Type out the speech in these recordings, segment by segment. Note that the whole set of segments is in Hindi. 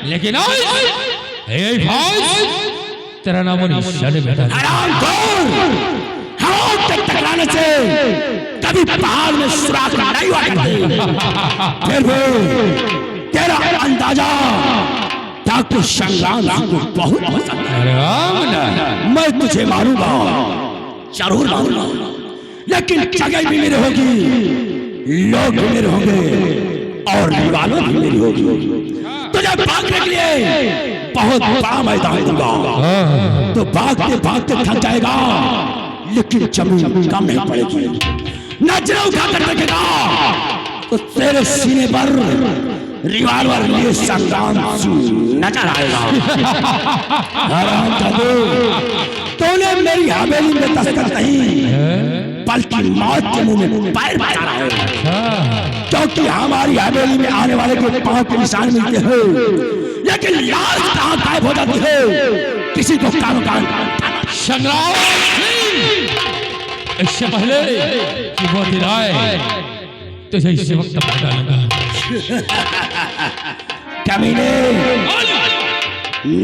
लेकिन आज तेरा नाम निशान बेटा टकराने से कभी पहाड़ में सुराख नहीं हुआ करते। फिर भी तेरा अंदाजा डॉक्टर संग्राम को बहुत पसंद है। मैं तुझे मारूंगा, जरूर मारूंगा, लेकिन जगह भी मेरे होगी, लोग भी मेरे होंगे और दीवारों भी मेरी होगी। तुझे भागने के लिए बहुत बड़ा मैदान दूंगा, तो भागते भागते थक जाएगा, लेकिन जमीन कम नहीं पड़ेगी। नजरें उठाकर देखेगा तो तेरे सीने पर रिवॉल्वर लिए संग्राम नजर आएगा। हरामजादे, तूने मेरी हवेली में दस्तक नहीं बल्कि मौत के मुंह में पैर मारा है, क्योंकि हमारी हवेली में आने वाले के पांव के निशान मिलते हैं, लेकिन लाश कहां गायब हो जाती है, किसी को कानो कान। संग्राम, इससे पहले कि वो दिन आए तुझे इसी वक्त मार डालूंगा। कमीने,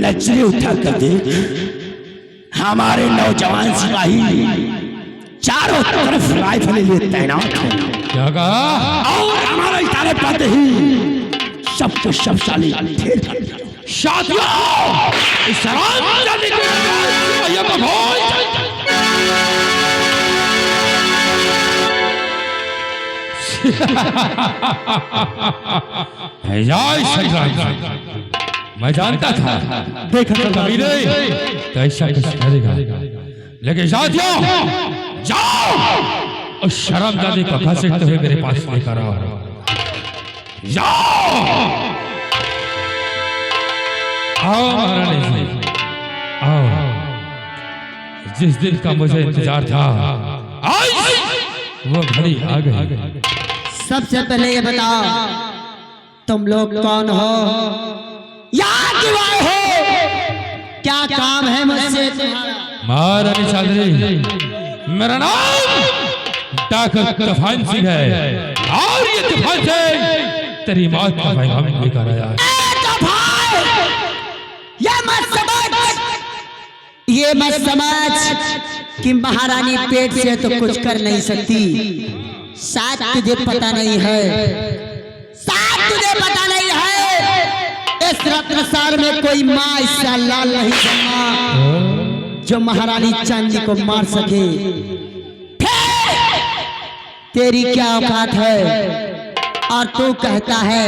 नजरें उठा कर देख, हमारे नौजवान सिपाही चारों तरफ राइफल लिए तैनात हैं। क्या कहा? और हमारा इशारे पाते ही सबको शबशाली ढेर कर दिया। साथियों, इस हरामजादे को ये बभोज मैं जानता था देखा तो कभी नहीं तो ऐसा कुछ करेगा, लेकिन साथियों जाओ और शर्मजादे को घसीटते हुए मेरे पास लेकर आओ। जाओ, आओ महारानी जी, आओ। जिस दिन का मुझे इंतजार था आज वो घड़ी आ गई। सबसे पहले ये बताओ, तुम लोग कौन हो, यहाँ क्यों आए हो, क्या काम है मुझसे तुम्हारा? महारानी चौधरी, मेरा नाम डॉक्टर तूफान सिंह है और ये तूफान सिंह तेरी मौत का पैगाम लेकर आया है। ये मत समझ कि महारानी पेट से तो कुछ कर नहीं सकती। शायद तुझे पता नहीं है, शायद तुझे पता नहीं है, इस रत्नसार में कोई माँ इससे लाल नहीं जन्मा जो महारानी चांदी को मार सके। तेरी क्या औकात है और तू कहता है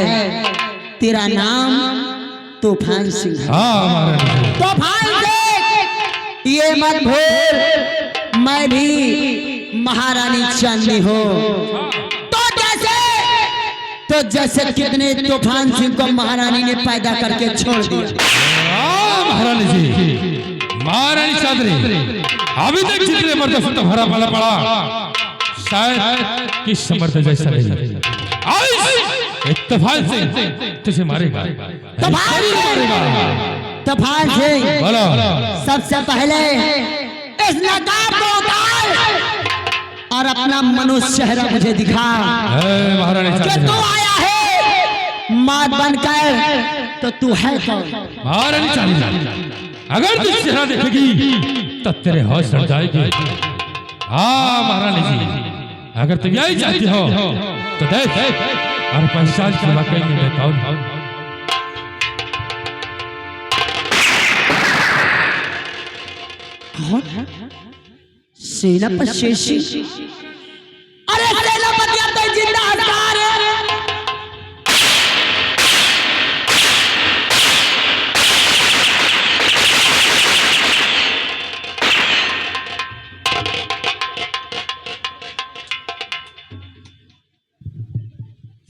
तेरा नाम तूफान सिंह है? तूफान सिंह, ये मत भूल मैं भी महारानी चांदी हो। तो जैसे कितने तूफान सिंह को महारानी ने पैदा करके छोड़ दिया। महारानी जी, महारानी चौधरी, अभी तक जितने मर्दों से तुम्हारा भला पड़ा शायद किस मर्द जैसा नहीं। तूफान सिंह तुझे मारेगा। तूफान सिंह, बोलो। सबसे पहले इस नकाब को उतार और अपना मनुष्य चेहरा मुझे दिखा। महारानी कि तू आया है मात बनकर, तो तू है कौन? महारानी चौधरी, अगर तू चेहरा देखेगी तो तेरे होश उड़ जाएगी। हाँ महारानी जी, अगर तुम यही चाहती हो तो देख और पहचान के वाकई में मैं कौन हूं। सेनापति शेषी? अरे सेनापति अब तक जिंदा हथियार है।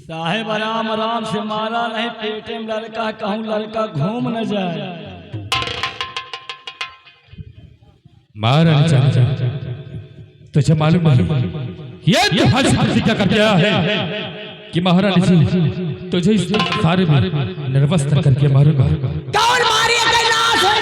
साहेब आराम आराम से मारा नहीं, पेटे में लड़का कहूँ लड़का घूम न जाए। महारानी चौधरी, तुझे मालूम है ये तूफान सिंह प्रतिज्ञा कर दिया है कि महारानी जी तुझे इस सारे में निर्वस्त्र करके मारूंगा। कौन मारिएगा नाश है?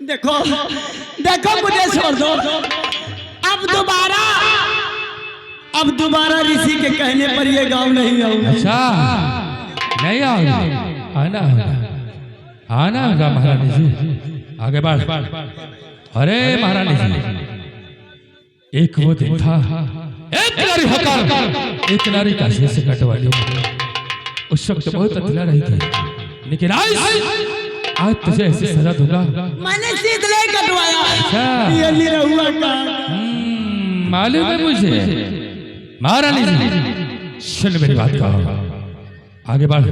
देखो देखो मुझे छोड़ दो। अब दोबारा ऋषि के कहने पर ये गांव नहीं आऊंगा। अच्छा नहीं आओगे? आना होगा, आना होगा महारानी जी। आगे बढ़। अरे महारानी जी, एक वो दिन था, एक नारी होकर एक नारी का शीश कटवा ली। उस वक्त बहुत अतला रही थी, लेकिन आज तुझे ऐसी सजा दूंगा। मैंने शीश नहीं कटवाया। अच्छा ये निरहुआ का मालूम है मुझे। महारानी जी सुन मेरी बात का, आगे बढ़।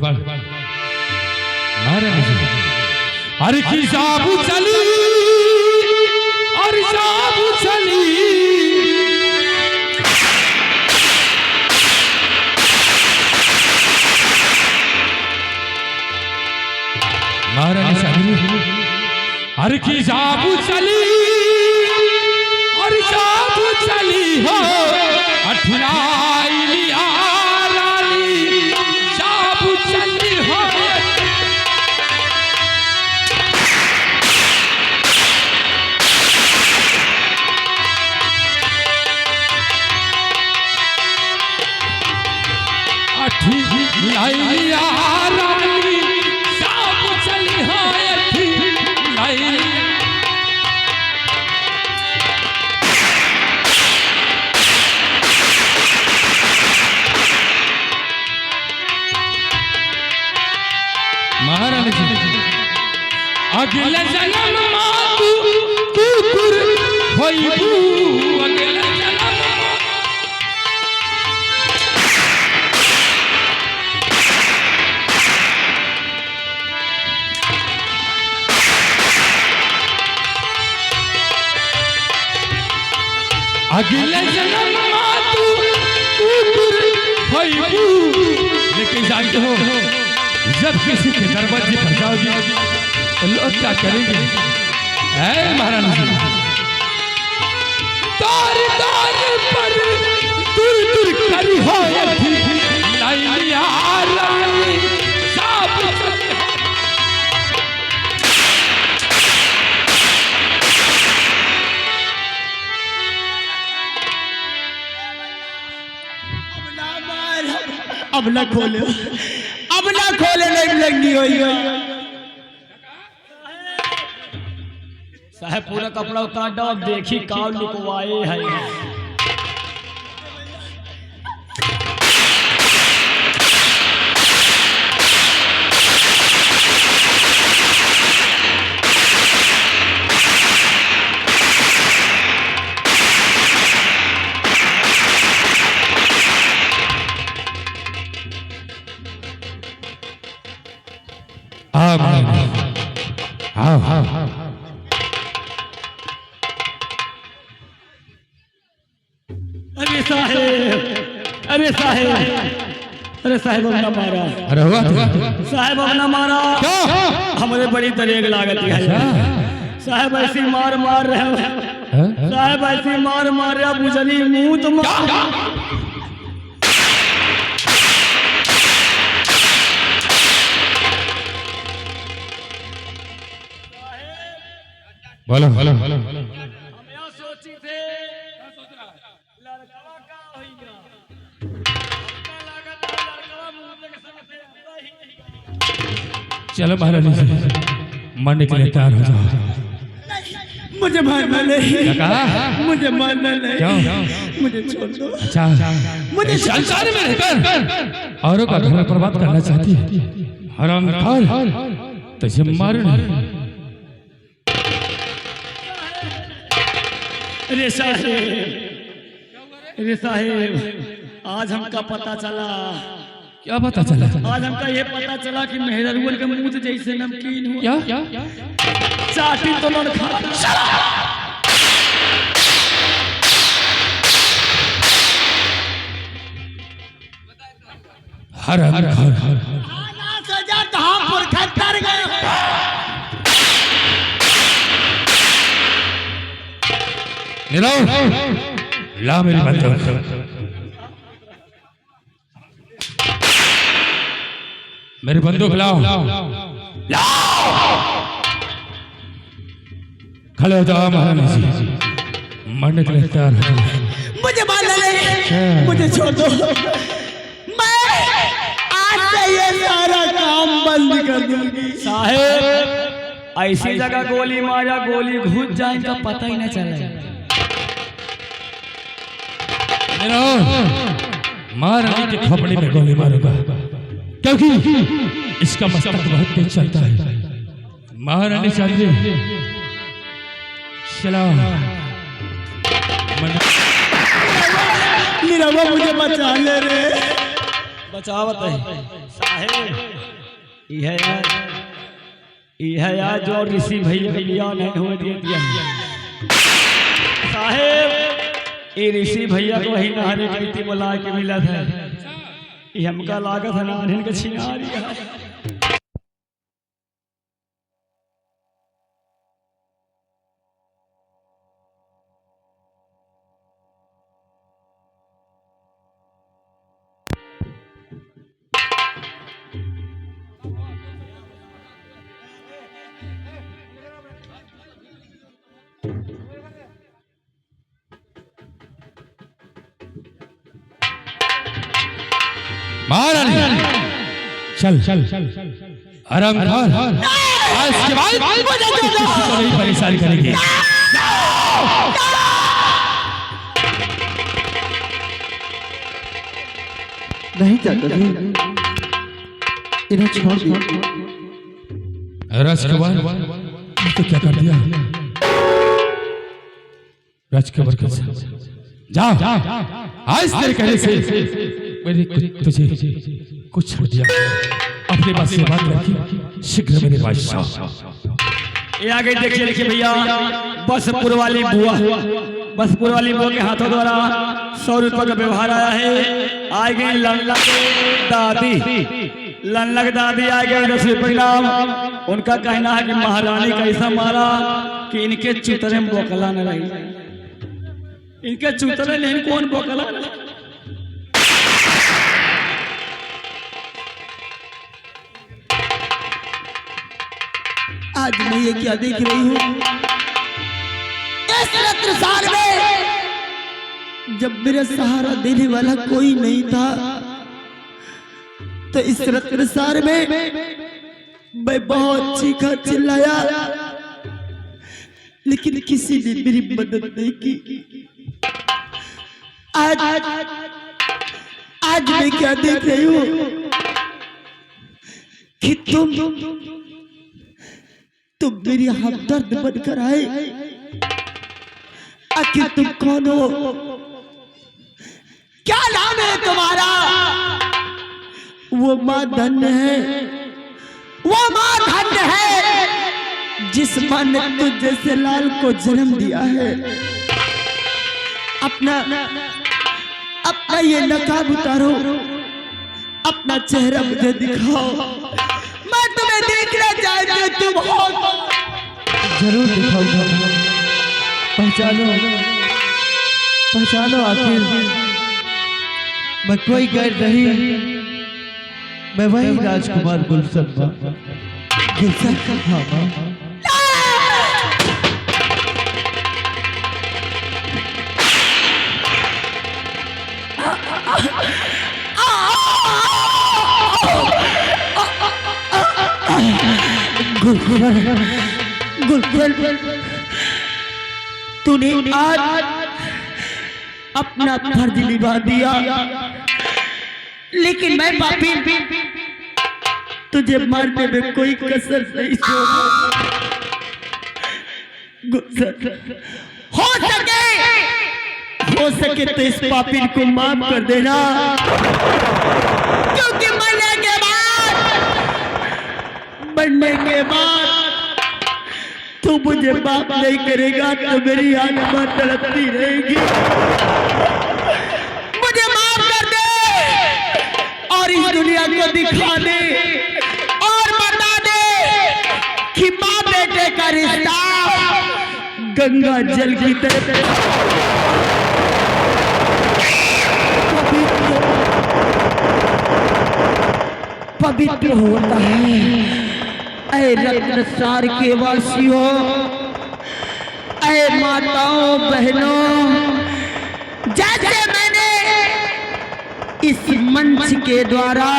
महारानी जी, अरे की साबु चली और साबु चली, महारानी साबु, अरे की साबु चली और साबु चली हो, अठुराई लिया रानी साबु चली हो। अठुराई लिया रानी साबु चली हो, अठुराई। महारानी जी, अगले जन्म मातु कुकुर होइबू, अगले जन्म मातु कुकुर होइबू। लेकिन जानते हो, जब किसी के दरवाजे पर जाओगे तो लोग क्या करेंगे? महारानी जी, तार तार पर दूर दूर करी हो, लाइया रानी साबु चली। अब ना खोले, अब ना खोले, नहीं लगी हुई। साहब पूरा कपड़ा उतार दो, अब देखी काव लुकवाए है। अरे साहेब अपना मारा। अरे हुआ साहेब अपना मारा, हमारे बड़ी दरेग लागत है। साहेब ऐसी मार रहे हो, साहेब ऐसी मार रहे हो, बुझली मुंह तो बोलो। हम यहाँ सोची थे लड़कवा का होइगा, हमका लागत है लड़कवा मुंह के सामने चलो महारानी जी, मरने के लिए तैयार हो जाओ। मुझे मारना नहीं, क्या कहा? मुझे मारना नहीं। क्यों? मुझे छोड़ दो। अच्छा, मुझे संसार में रहकर औरों का घर बर्बाद करना चाहती है, हरामखोर, तुझे मारना। अरे साहेब, आज हमका पता चला। क्या पता चला? आज हमका ये पता चला कि मेहररुअल के मुंह जैसे नमकीन हुआ। क्या? चाटी तो मन खा। हरामखोर, ला मेरी बंदूक। मेरी बंदूक लाओ। खड़े हो जाओ महारानी जी, मरने के लिए तैयार हो जाओ। मुझे मार डाले, मुझे छोड़ दो। मैं आज से ये सारा काम बंद कर दूंगी। साहेब ऐसी जगह गोली मारा, गोली घुस जाए तो पता ही न चले। महारानी के खोपड़ी में गोली मारूंगा, क्योंकि इसका मस्तक बहुत तेज चलता है। महारानी चाहिए चला निरवा, मुझे बचा ले रे। बचावत है साहेब, यह यार जो ऋषि भैया के लिया नहीं हुए दिया साहेब। ये ऋषि भैया को वही नहरे की रीति बुला के मिला था। ये हमका लागत है ना इनके छिना रही है। महारानी चल आराम कर, आज के बाद किसी को नहीं परेशान करेंगे। नहीं चाहता इन्हें छोड़ दो। राजकुमार तो क्या कर दिया? राजकुमार कैसे जा, आज तेरे कहने से मैंने तुझे कुछ छोड़ दिया। अपने पास से बात रखी, शीघ्र मेरे बादशाह। ये आ गई, देखिए देखिए भैया, बसपुर वाली बुआ, बसपुर वाली बुआ के हाथों द्वारा 100 रुपये का व्यवहार आया है। आ गई लल्लक दादी, लल्लक दादी आ गई 10 रुपये के नाम। उनका कहना है कि महारानी का ऐसा मारा कि इनके चुतरे में बोकला न रही। इनके चुतरे नहीं, कौन बोकला न रही। आज मैं ये क्या देख रही हूँ? इस रत्नसार में जब मेरा सहारा देने वाला कोई नहीं था, तो इस रत्नसार में मैं बहुत चीखा चिल्लाया, लेकिन किसी ने मेरी मदद नहीं की। आज मैं क्या देख रही हूँ कि तुम मेरी हमदर्द बनकर आए। आखिर तुम कौन हो? क्या नाम है तुम्हारा? वो माँ धन्य है, वो माँ धन्य है जिस माँ ने तुझ जैसे लाल को जन्म दिया है। अपना ये नकाब उतारो, अपना चेहरा मुझे दिखाओ, मैं तुम्हें देखना चाहती हूँ। तुम हो? जरूर दिखाऊंगा। पहचानो आखिर मैं कोई गैर नहीं, मैं वही राजकुमार गुलशन। गुलशन? हाँ माँ। तूने आज अपना फर्ज निभा दिया, लेकिन मैं पापी तुझे मारने में कोई कसर नहीं छोड़ा। हो सके तो इस पापी को माफ कर देना, क्योंकि मरने के बाद तू मुझे माफ नहीं करेगा तो मेरी आत्मा तड़पती रहेगी। मुझे माफ कर दे और इस दुनिया को दिखा दे और बता दे कि माँ बेटे का रिश्ता गंगा जल की तरह पवित्र होता है। ऐ रत्नसार के वासियों, ऐ माताओं बहनों, जैसे मैंने इस मंच के द्वारा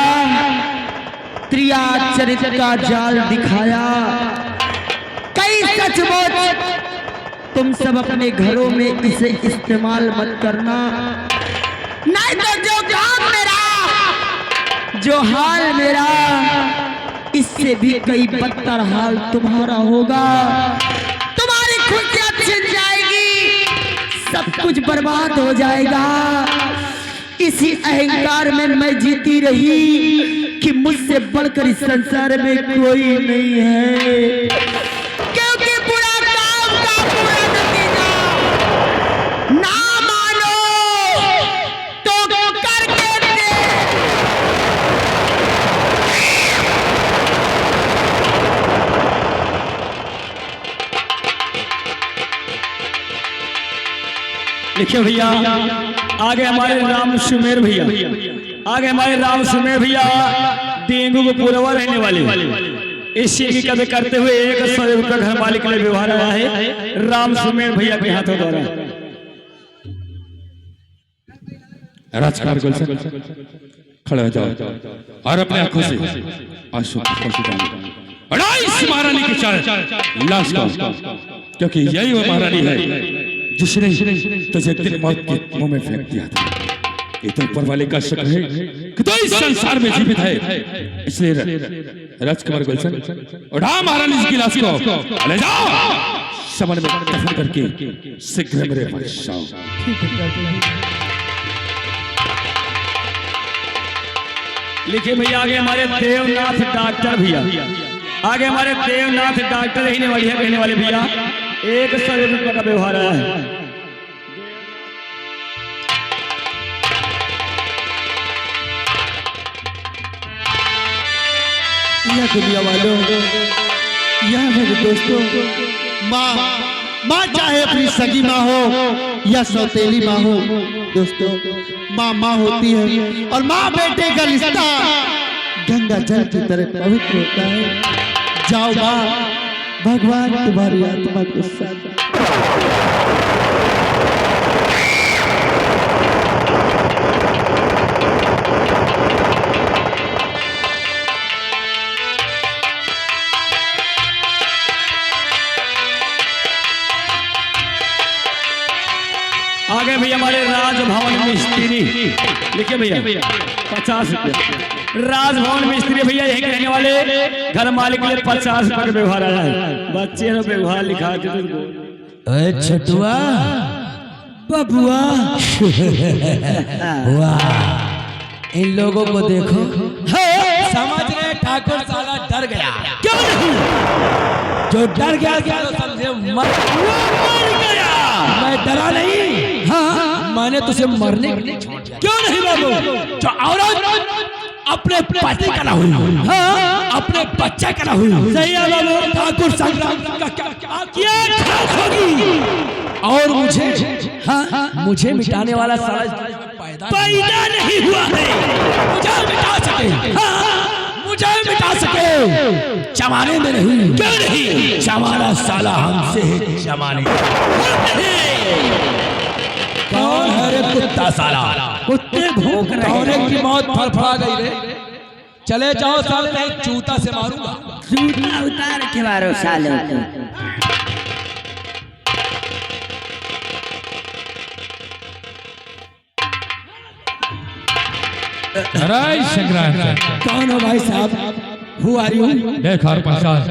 त्रिया चरित्र का जाल दिखाया, कई सचमुच तुम सब अपने घरों में इसे इस्तेमाल मत करना, नहीं तो जो काम मेरा, जो हाल मेरा, इससे भी कई बदतर हाल तुम्हारा होगा। तुम्हारी खुशियां छिन जाएगी, सब कुछ बर्बाद हो जाएगा। इसी अहंकार में मैं जीती रही कि मुझसे बढ़कर इस संसार में कोई नहीं है, क्योंकि बुरा काम का बुरा नतीजा ना मानो तो करके दे। लिखिए भैया, आगे हमारे राम सुमेर भैया, आगे हमारे राम सुमेर भैया डेंगू को पूर्वा रहने वाले, इसी की कदर करते हुए 100 रुपये घर मालिक के लिए व्यवहार आया है राम सुमेर भैया के हाथों द्वारा। राजकुमार गुलशन खड़े हो जाओ और अपने आंखों से आंसू अड़ाई महारानी की चाल लाश का, क्योंकि यही वो महारानी है जिसने तुझे तेरे मौत के मुंह में फेंक दिया था। ये तो ऊपर वाले का शक है कि तू इस संसार में जीवित है, इसलिए राजकुमार गुलशन उठा महारानी की लाश को ले जाओ, समन में दफन करके शीघ्र मेरे पास आओ। लिखिए भैया, आगे हमारे देवनाथ डॉक्टर भैया, आगे हमारे देवनाथ डॉक्टर रहने वाली है, कहने वाले भैया 100 रुपये का व्यवहार आया है। यह दुनिया वालों, यह मेरे दोस्तों, माँ चाहे अपनी सगी माँ हो या सौतेली माँ हो, दोस्तों माँ होती है और माँ बेटे का रिश्ता गंगा जल की तरह पवित्र होता है। जाओ माँ, भगवान तुम्हारी आत्मा को शांति। आगे भैया हमारे राजभवन मिस्त्री, लिखिए भैया 50 रुपये। राजभवन मिस्त्री भैया यही कहने वाले घर मालिक के लिए 50 रुपये का व्यवहार आया है। बच्चे ने व्यवहार लिखा है तुमको। छटुआ बबुआ, वाह, इन लोगों को देखो, समझ रहे ठाकुर साला डर गया। क्यों नहीं? जो डर गया तो समझे मर गया। मैं डरा नहीं, हाँ मैंने तुझे मरने के लिए छोड़ दिया। क्यों नहीं बाबू? जो औरत अपने पति का ना हुई, हाँ अपने बच्चे का ना हुई, सही है बाबू। ठाकुर संग्राम का क्या होगी? और मुझे, हाँ मुझे मिटाने वाला साला पैदा नहीं हुआ है। मुझे मिटा सके, हाँ मुझे मिटा सके, जमाने में नहीं। क्यों नहीं? जमाना साला हमसे है, जमाने कौन है रे कुत्ता साला? कुत्ते भूख रहे, की मौत फड़फड़ा गई रे। चले जाओ साले, नहीं जूता से मारूंगा। जूता उतार के मारो साले को। अरे संग्राम कौन हो भाई साहब? Who are you? देख और प्रसाद,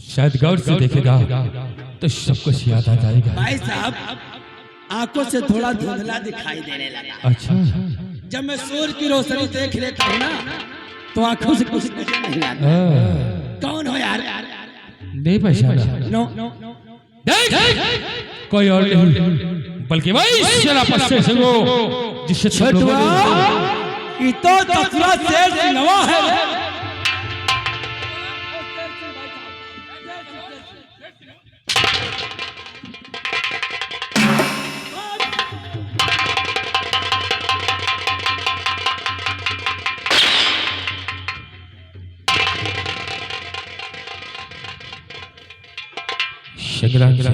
शायद गौर से देखेगा तो सब कुछ याद आ जाएगा। भाई साहब आंखों से थोड़ा धुंधला दिखाई देने लगा। अच्छा, जब मैं सूर्य की रोशनी देख लेता हूँ ना तो आंखों से कुछ नहीं आता। कौन हो यार? नहीं पहचाना? नो, देख, कोई और नहीं बल्कि वही शराफत से वो जिससे छटुआ, ये तो दसरा शेर सिंहवा है। संग्राम से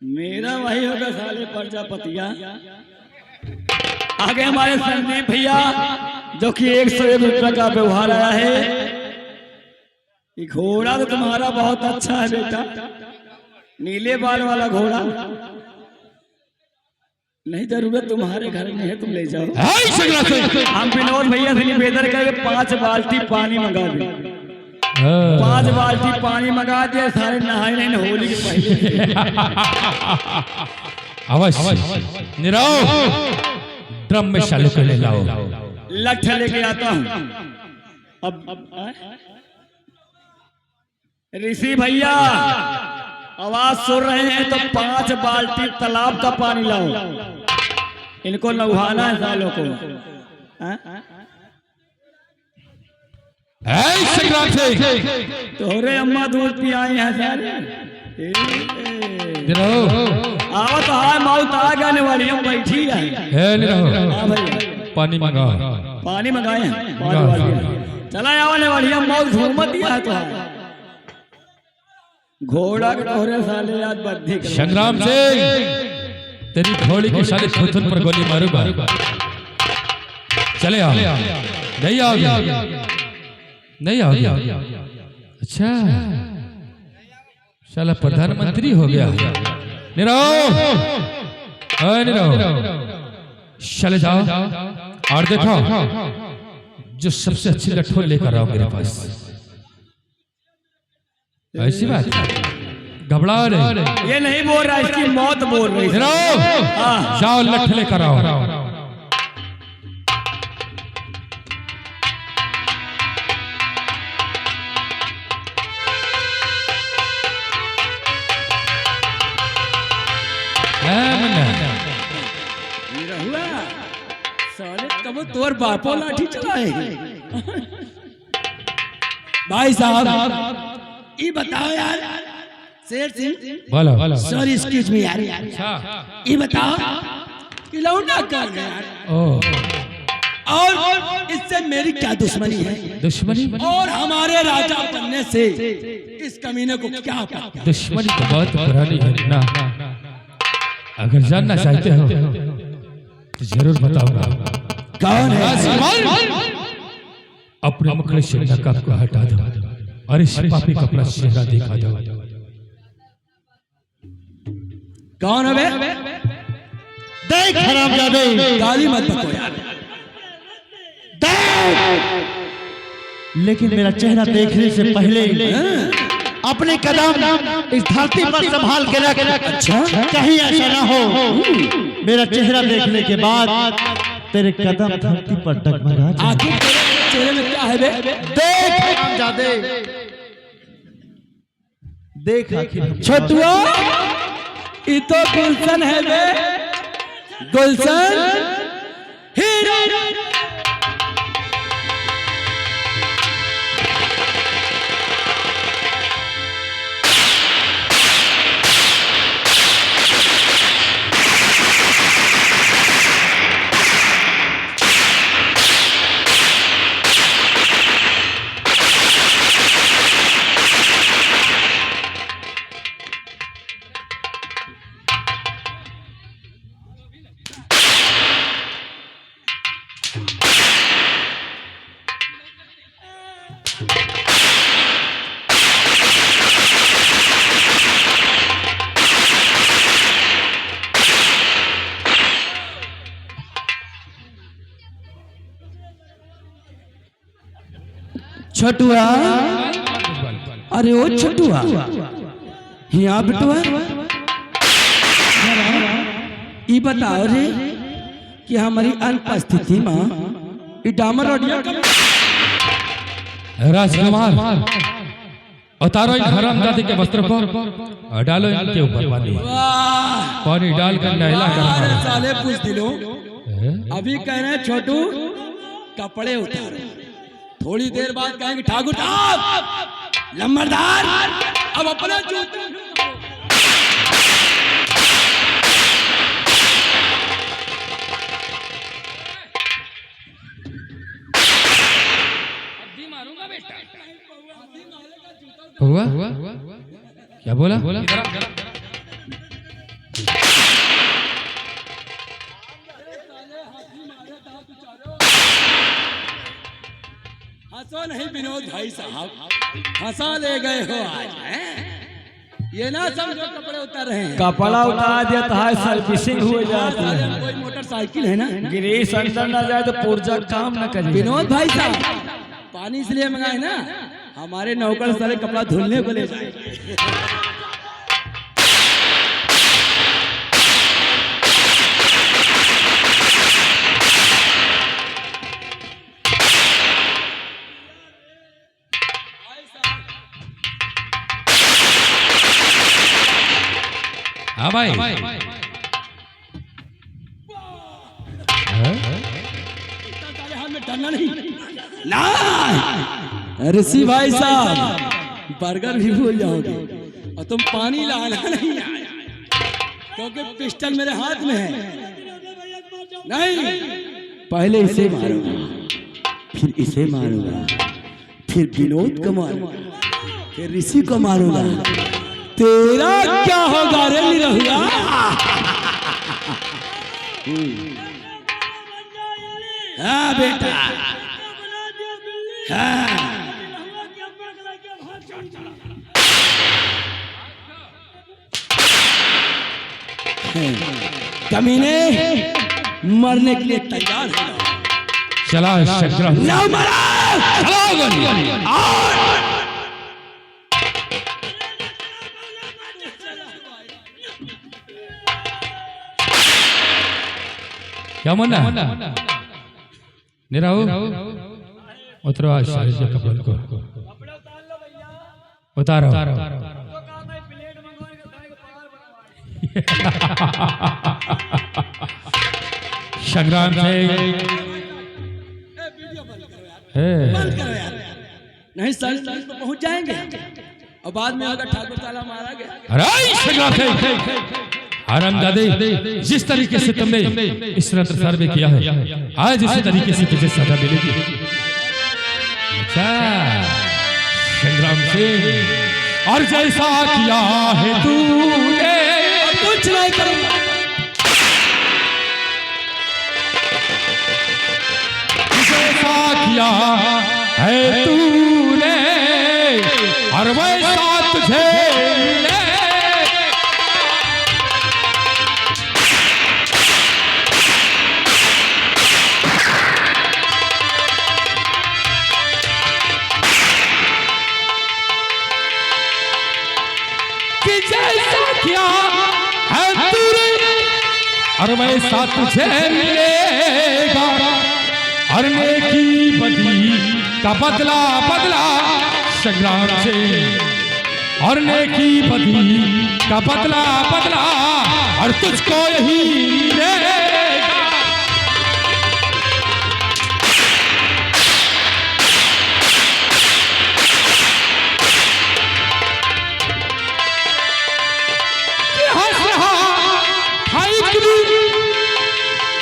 मेरा वही होगा साले प्रजापतिया। आगे हमारे संदीप भैया जो कि 101 रुपये का व्यवहार आया है। ये घोड़ा तो तुम्हारा बहुत अच्छा है बेटा, नीले बाल वाला घोड़ा। नहीं जरूरत तुम्हारे घर में है, तुम ले जाओ। हम विनोद भैया से निवेदन करके 5 बाल्टी पानी मंगा दे। 5 बाल्टी पानी मंगा दिया, सारे नहाए नहीं होली के पहले। अवश्य निराओ, ड्रम में चालू कर ले लाओ। लठ लेके आता हूँ। अब ऋषि भैया आवाज सुन रहे हैं तो 5 बाल्टी तालाब का पानी लाओ, इनको नहाना है सालों को। संग्राम से तोरे अम्मा दूध पियाई है सारे। आओ तो हाय मौत आ जाने वाली है, बैठी है। हाँ भाई पानी मंगा, पानी मंगाए हैं, पानी वाली चला आने वाली है, मौत घूमत दिया है तो घोड़ा के तोरे साले आज बद्धी कर। संग्राम से तेरी घोड़ी के साले थुथुन पर गोली मारूंगा। चले आओ। नहीं आओगे, नहीं आओगे। अच्छा साला प्रधानमंत्री हो गया। निराओ, निराओ, चले जाओ और देखो जो सबसे अच्छी लट्ठों लेकर आओ मेरे पास। ऐसी बात घबरा रहे, ये नहीं बोल रहा, इसकी मौत बोल रही है। जाओ लठ लेकर आओ। साले कब तोर बापो लाठी चलाए। भाई साहब ये बताओ यार, शेर सिंह, बोलो। सॉरी एक्सक्यूज मी यार, ये बताओ कि लौंडा कर गया यार, और इससे मेरी क्या दुश्मनी है? दुश्मनी और हमारे राजा बनने से इस कमीने को क्या पता? दुश्मनी तो बहुत पुरानी है ना। अगर जानना चाहते हो तो जरूर बताऊंगा। कौन है? अपने मुखड़े से नकाब को हटा दो और इस पापी का अपना चेहरा दिखा दो। कौन है बे? देख हरामजादे, गाली मत बको यार। लेकिन मेरा चेहरा देखने से पहले अपने कदम इस धरती पर संभाल के रख। अच्छा, कहीं ऐसा ना हो मेरा चेहरा देखने के बाद तेरे कदम धरती पर डगमगा जाए। आखिर तेरे चेहरे में क्या है बे? देख हरामजादे, देख आखिर छोटुआ, ये तो गुलशन है बे, गुलशन हीरो। छोटुआ, अरे ओ छोटुआ, यहाँ बेटुआ, ये बताओ रे कि हमारी अनुपस्थिति में ये डामर रोडिया राजकुमार उतारो इन हरामजादे के वस्त्र को और डालो इनके ऊपर पानी। पानी डालकर नहला कर। साले पूछ दिलो, अभी कह रहे हैं छोटू कपड़े उतारो, थोड़ी देर बाद कहेंगे ठाकुर साहब लंबरदार अब अपना जूता। हुआ क्या बोला? हंसो नहीं विनोद भाई साहब, हंसा ले गए हो आज हैं? ये ना समझो कपड़े उतर रहे हैं। कपड़ा उतार देता है, सर्विसिंग हो जाती है। कोई मोटरसाइकिल है ना, गिरीश अंदर न जाए तो पुर्जा काम न करे। विनोद भाई साहब पानी इसलिए मंगाए ना, हमारे नौकर सारे कपड़ा धुलने को ले जाए। हाँ भाई, डरना नहीं ना ऋषि भाई साहब, बर्गर भी भूल जाओगे और तुम पानी लाना नहीं आया, क्योंकि पिस्टल मेरे हाथ में है। नहीं, पहले इसे मारूंगा, फिर इसे मारूंगा, फिर विनोद को मारूंगा, फिर ऋषि को मारूंगा। तेरा क्या होगा रे निरहुआ? हाँ बेटा, हाँ। कमीने मरने के लिए तैयार हो। चला संग्राम, ना मरा, क्या मना? निराऊ उतरो आज सारे से कपड़ों को उतारो। संग्राम से नहीं सर, तो पहुंच जाएंगे और बाद में अगर ठाकुर ताला मारा गया। अरे संग्राम से हरामजादे, जिस तरीके से तुमने इस रंत्र सर्वे किया है, आज इसी तरीके से तुझे सजा मिलेगी। अच्छा संग्राम से, और जैसा किया है तूने, कुछ नहीं करूंगा। जैसा किया है तूने, और वैसा तुझे मिले। और वैसा तुझे मिलेगा, और नेकी बदी का बदला बदला संग्राम से, और नेकी बदी का बदला बदला, और तुझको यही मिलेगा।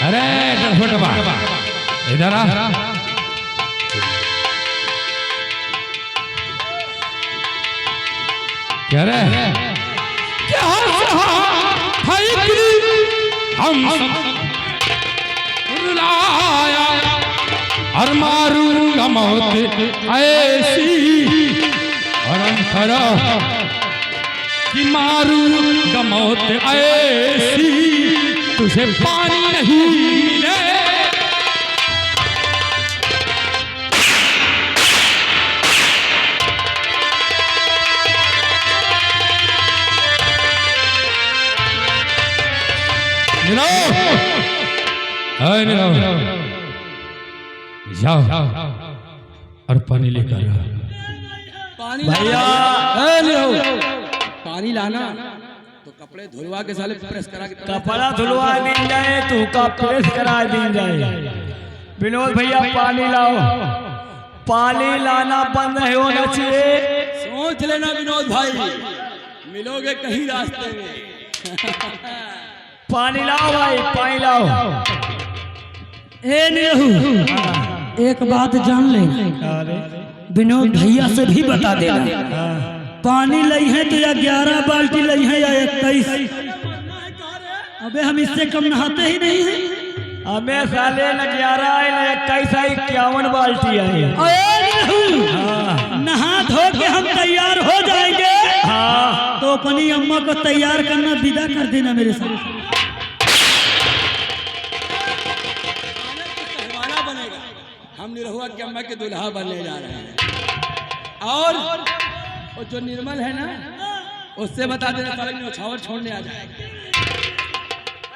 अरे डरफोटबा इधर आ। क्या रे, क्या हम रुलाया, और मारूंगा मौत ऐसी, और अंतरा कि मारूंगा मौत ऐसी, तुझे पानी नहीं मिले। जाओ और पानी लेकर पानी भैया, पानी लाना तो कपड़े धुलवा के साले प्रेस करा के कपड़ा धुलवा दी जाए, तू का प्रेस करा दी जाए। विनोद भैया पानी लाओ, पानी लाना बंद नहीं होना चाहिए। सोच लेना विनोद भाई, मिलोगे कहीं रास्ते में। पानी लाओ भाई, पानी लाओ। एक बात जान ले, विनोद भैया से भी बता देना, पानी लई है तो या 11 बाल्टी लई है या 21। अबे हम इससे कम नहाते ही नहीं हैं। हमें साले न 11 आई न 21 आई 51 बाल्टी आई। नहा धो के हम तैयार हो जाएंगे। हाँ तो अपनी अम्मा को तैयार करना विदा कर देना मेरे साथ। बनेगा, हम निरहुआ की अम्मा के दुल्हा बनने जा रहे हैं। और जो निर्मल है ना उससे बता देना साले न्यौछावर छोड़ने आ जाएगा।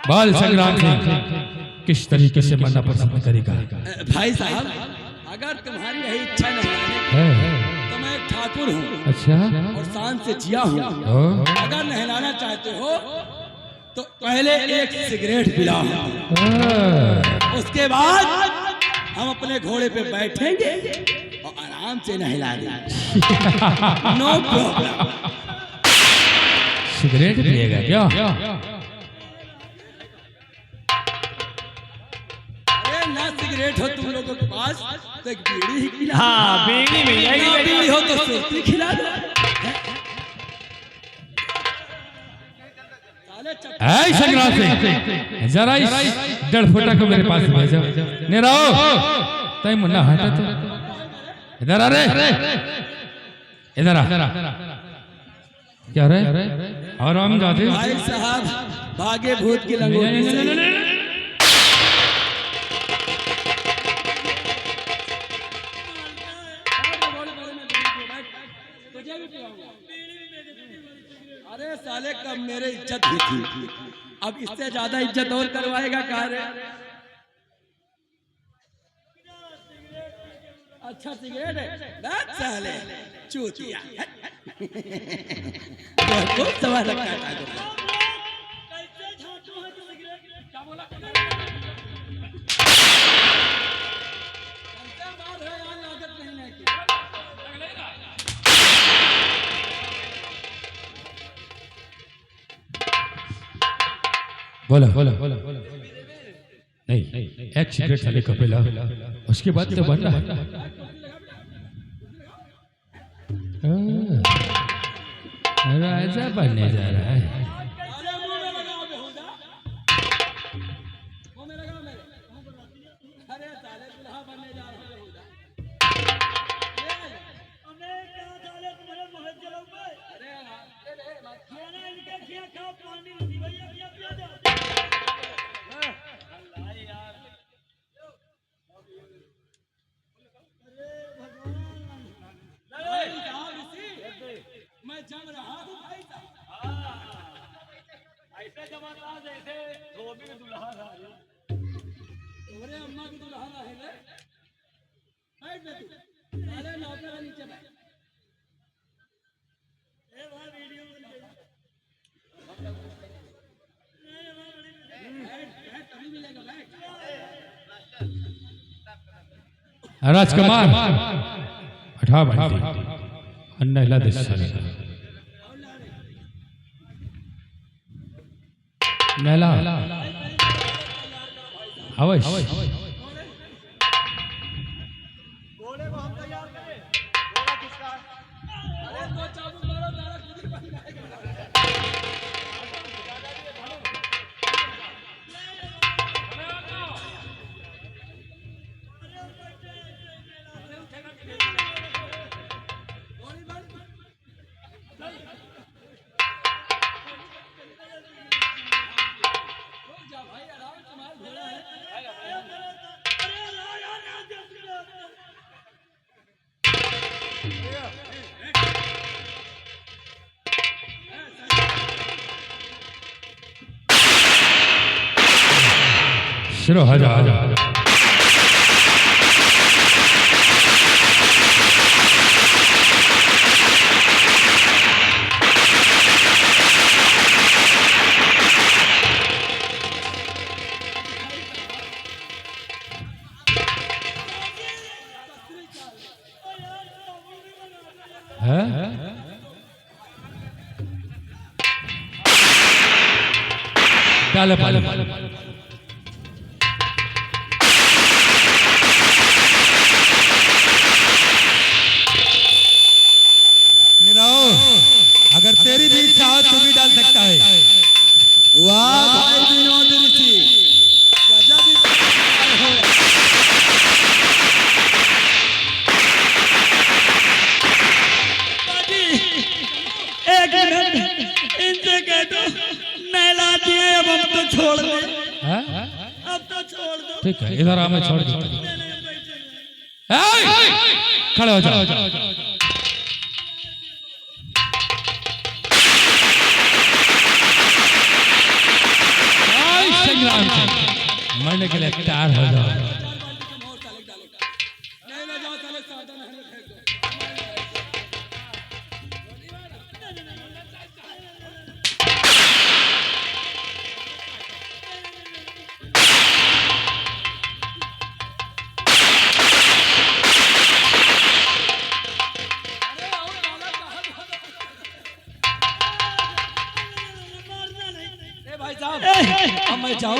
बाल संग्राम सिंह किस तरीके से मरना पसंद करेगा? भाई साहब अगर तुम्हारी यही इच्छा नहीं तो मैं एक ठाकुर हूँ। अच्छा। और शान से जिया हूँ। अगर नहलाना चाहते हो तो पहले एक सिगरेट पिलाओ, उसके बाद हम अपने घोड़े पे बैठेंगे और आराम से नहला देंगे। No problem. सिगरेट पिएगा क्या? अरे ना सिगरेट हो तुम लोगों के पास तो एक बीड़ी ही खिला। हाँ बीड़ी मिल जाएगी। ना बीड़ी हो तो सुर्ती खिला दो। ऐ संग्राम सिंह जरा इस 1.5 फुटा को मेरे पास भेजो। नहीं रहो तय मुन्ना हटा तो इधर आ रे, इधर आ। क्या रे? और हम जाते भाई साहब भागे भूत की लंगोटी से। अरे साले कब मेरे इज्जत भी थी, अब इससे ज्यादा इज्जत और करवाएगा कार्य। अच्छा सिगरेट है साले चूतिया। बहुत सवाल रखा है। बोला नहीं एक सिगरेट वाले को पिला, उसके बाद तो बनना है। राजा बनने जा रहा है। मैं जम रहा हूँ भाई ऐसे जमाता जैसे धोबी में दुल्हा था। तुम्हारे अम्मा की दुल्हा है रे। बैठ बे तू, साले नौकर नीचे बैठ। ए वहां वीडियो बन गई। बैठ कभी मिलेगा बैठ। राजकुमार हटा बंटी अन्ना देश नैला अवश्य। घोड़े को हम तैयार करें। घोड़ा किसका? अरे तो चाबुक मारो तारा खुद ही बन जाएगा। शुरू हो जा। डाले पाले निराओ इनसे कह दो नहला दिए, अब हम तो छोड़ दे, हाँ? अब तो छोड़ दो। ठीक है, इधर आ, मैं छोड़ देता हूँ। खड़े हो जाओ। संग्राम से मरने के लिए तैयार हो जाओ। अब मैं जाऊं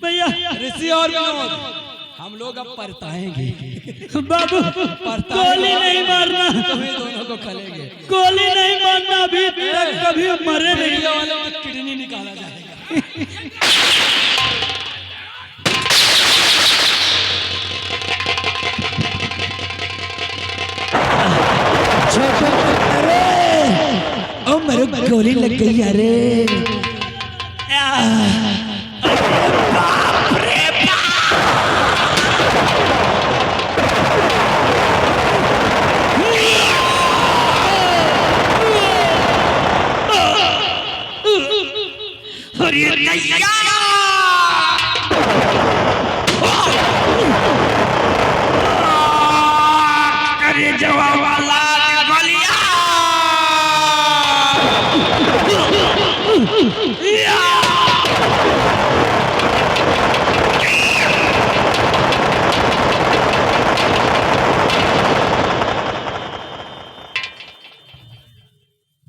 भैया ऋषि और विनोद, हम लोग अब परताएंगे। बाबू गोली नहीं मारना, तुम्हें दोनों को खलेंगे। गोली नहीं मारना, अभी तक कभी मरे नहीं। मीडिया वालों की किडनी निकाला जाएगा। ओ मेरे गोली लग गई अरे।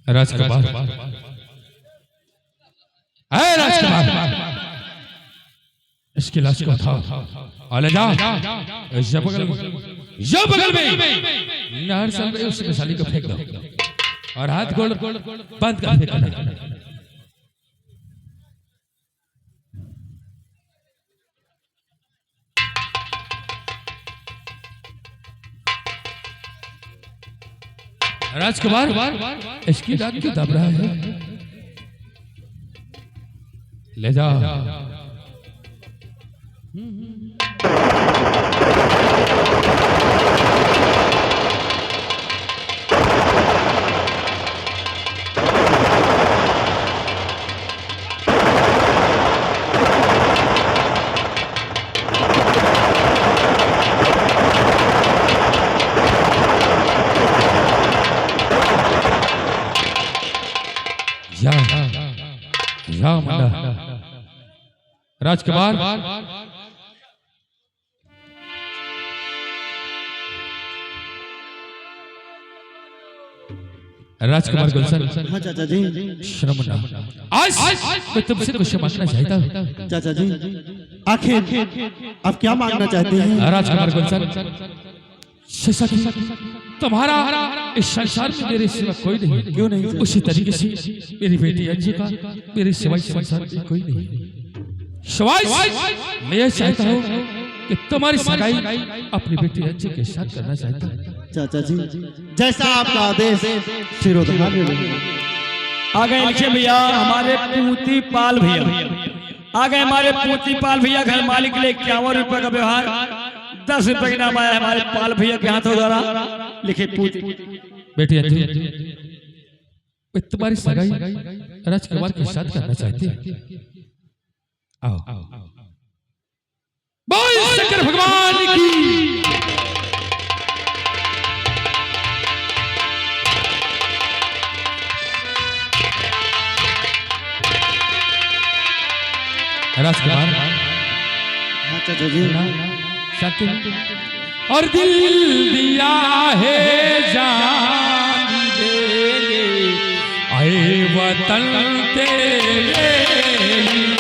राजकुमार, अरे राजकुमार, इसकी लाश को उठाओ और ले जाओ या बगल में नहर से अंदर उस मिसाली को फेंक दो और हाथ गोड़ बंद कर फेंकना। राजकुमार, इसकी नाक क्यों दब रहा है? ले जाओ। राजकुमार, राजकुमार गुलशन, हाँ चाचा जी। श्रमणा, आज मैं तुमसे कुछ मांगना चाहता हूँ। चाचा जी आखिर आप क्या मांगना चाहते हैं? राजकुमार गुलशन, तुम्हारा इस संसार में मेरे सिवा कोई नहीं। क्यों नहीं? उसी तरीके से मेरी बेटी अंजी का मेरे सिवाय संसार में कोई नहीं। शिवाय मैं ये चाहता हूँ कि तुम्हारी सगाई अपनी बेटी अंजी के साथ करना चाहता हूँ। चाचा जी जैसा आपका आदेश शिरोधार्य रहेगा। आ गए लिखे भैया हमारे पूती पाल भैया, आ गए हमारे पूती पाल भैया। घर मालिक के लिए 51 रुपए का व्यवहार, 10 रुपए का नाम आया हमारे पाल भैया के हाथों द्वारा। लिखे पूती बेटी अंजी, मैं तुम्हारी सगाई राजकुमार के साथ करना चाहती हूँ। आओ, बोल शंकर भगवान की। राजकुमार, हाँ चाचा जी। शांति और दिल दिया है जान देंगे आए वतन तेरे लिए।